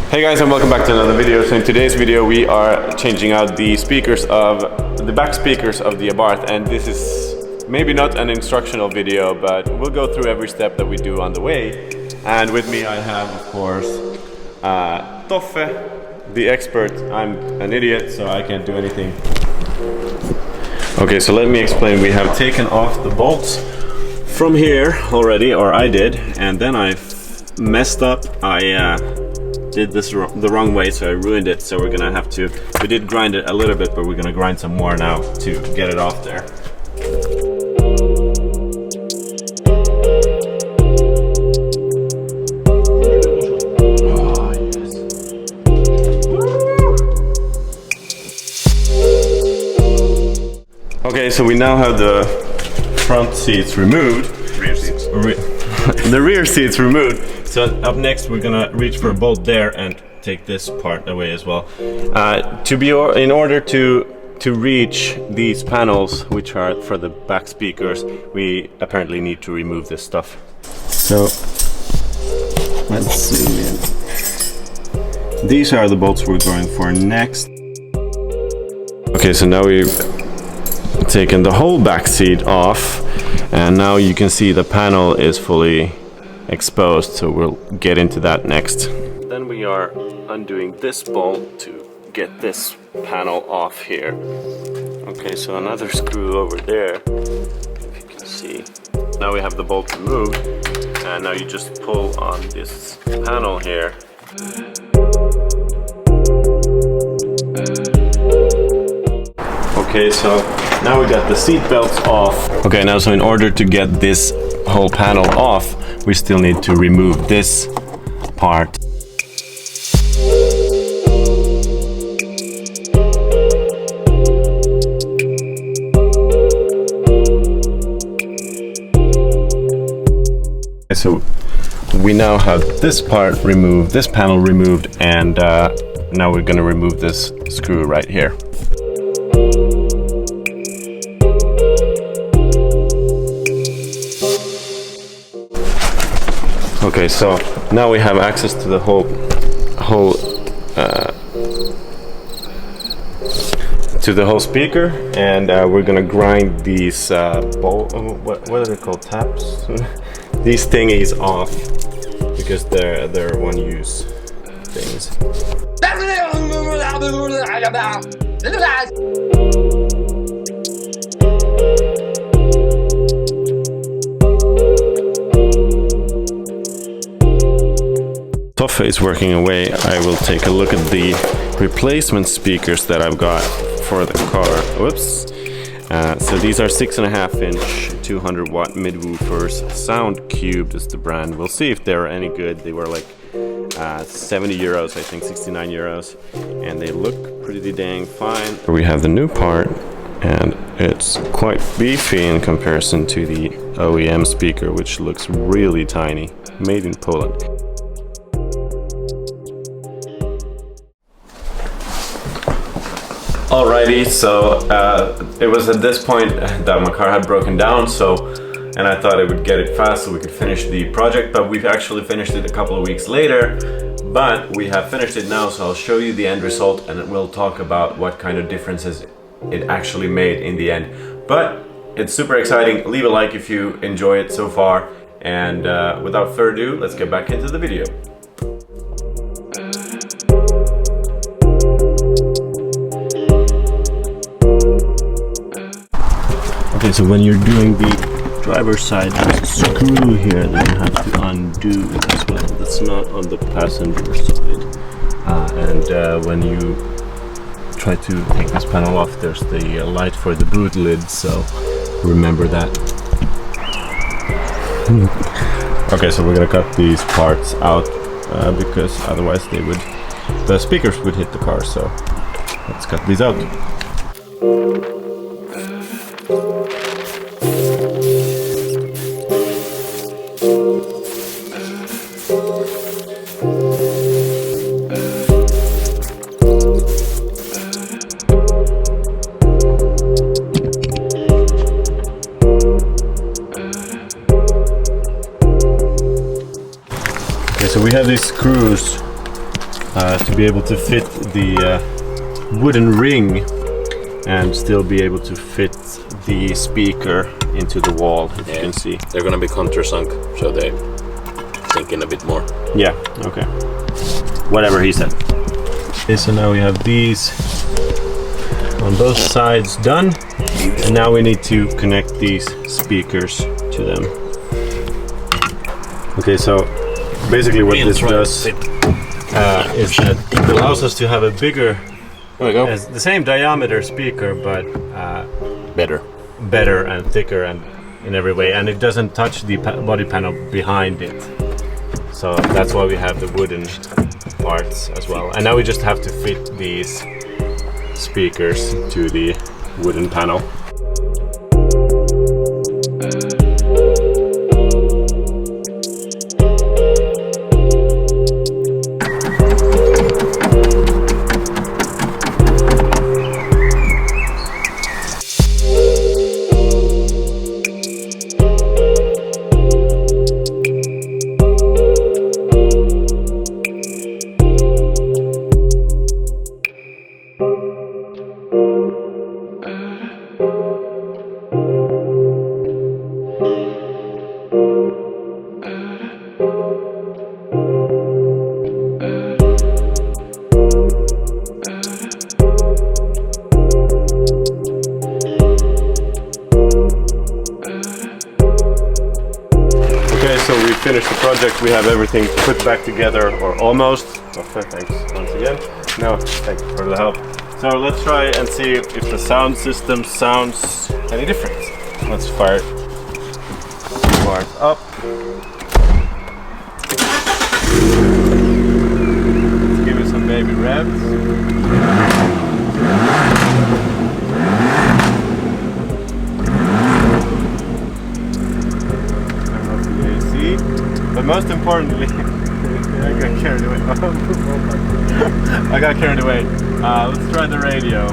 Hey guys, and welcome back to another video. So in today's video we are changing out the back speakers of the Abarth, and this is maybe not an instructional video, but we'll go through every step that we do on the way. And with me I have, of course, Toffe, the expert. I'm an idiot, so I can't do anything. Okay, so let me explain. We have taken off the bolts from here already, or I did, and then I messed up. I did this the wrong way, so I ruined it. So we're gonna have to, we did grind it a little bit, but we're gonna grind some more now to get it off there. Oh, yes. Okay, so we now have the front seats removed. Rear seats. The rear seats removed. So up next we're gonna reach for a bolt there and take this part away as well. In order to reach these panels, which are for the back speakers, we apparently need to remove this stuff. So let's zoom in. These are the bolts we're going for next. Okay, so now we've taken the whole back seat off, and now you can see the panel is fully exposed, so we'll get into that next. Then we are undoing this bolt to get this panel off here. Okay, so another screw over there, if you can see. Now we have the bolt removed, and now you just pull on this panel here. Okay, so now we got the seat belts off. Okay, now so in order to get this whole panel off, we still need to remove this part. So we now have this part removed, this panel removed, and now we're going to remove this screw right here. Okay, so now we have access to the whole speaker, and we're gonna grind these what are they called, taps? These thingies off, because they're one-use things. Toffe is working away. I will take a look at the replacement speakers that I've got for the car. Whoops. So these are 6.5-inch 200 watt mid-woofers. Sound Cubed is the brand. We'll see if they're any good. They were like 70 euros, I think 69 euros, and they look pretty dang fine. We have the new part, and it's quite beefy in comparison to the OEM speaker, which looks really tiny, made in Poland. Alrighty, so it was at this point that my car had broken down, and I thought I would get it fast so we could finish the project, but we've actually finished it a couple of weeks later. But we have finished it now, so I'll show you the end result, and we'll talk about what kind of differences it actually made in the end. But it's super exciting. Leave a like if you enjoy it so far, and without further ado, let's get back into the video. Okay, so when you're doing the driver's side, there's a screw here that you have to undo as well. That's not on the passenger side. When you try to take this panel off, there's the light for the boot lid, so remember that. Okay, so we're gonna cut these parts out because otherwise the speakers would hit the car, so let's cut these out. So we have these screws to be able to fit the wooden ring and still be able to fit the speaker into the wall, if you can see. They're gonna be countersunk, so they sink in a bit more. Yeah, okay. Whatever he said. Okay, so now we have these on both sides done, and now we need to connect these speakers to them. Okay, so basically what this does is that it allows us to have a bigger, the same diameter speaker, but better and thicker and in every way, and it doesn't touch the body panel behind it. So that's why we have the wooden parts as well. And now we just have to fit these speakers to the wooden panel. So we finished the project, we have everything put back together, or almost. Thanks once again. No, thanks for the help. So let's try and see if the sound system sounds any different. Let's fire it up. Let's give it some baby revs. But most importantly, I got carried away. I got carried away. Let's try the radio.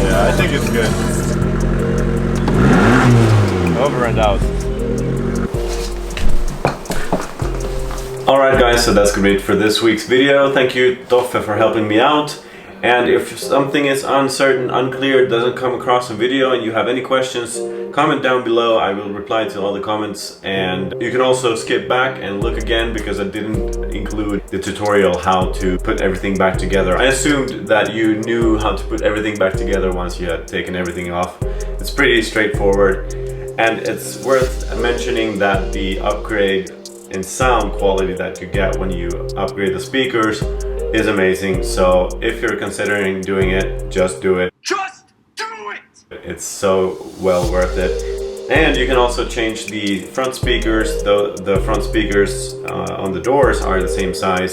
Yeah, I think it's good. Over and out. Alright guys, so that's gonna be it for this week's video. Thank you Toffe for helping me out. And if something is uncertain, unclear, doesn't come across a video and you have any questions, comment down below. I will reply to all the comments, and you can also skip back and look again because I didn't include the tutorial how to put everything back together. I assumed that you knew how to put everything back together once you had taken everything off. It's pretty straightforward, and it's worth mentioning that the upgrade in sound quality that you get when you upgrade the speakers is amazing. So if you're considering doing it, just do it. Just do it! It's so well worth it. And you can also change the front speakers. The front speakers on the doors are the same size,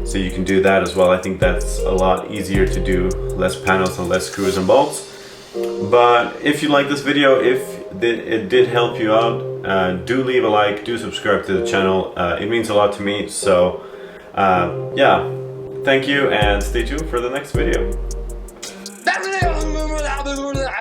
so you can do that as well. I think that's a lot easier to do, less panels and less screws and bolts. But if you like this video, if it did help you out, do leave a like, do subscribe to the channel. It means a lot to me. So yeah, thank you, and stay tuned for the next video. That's it.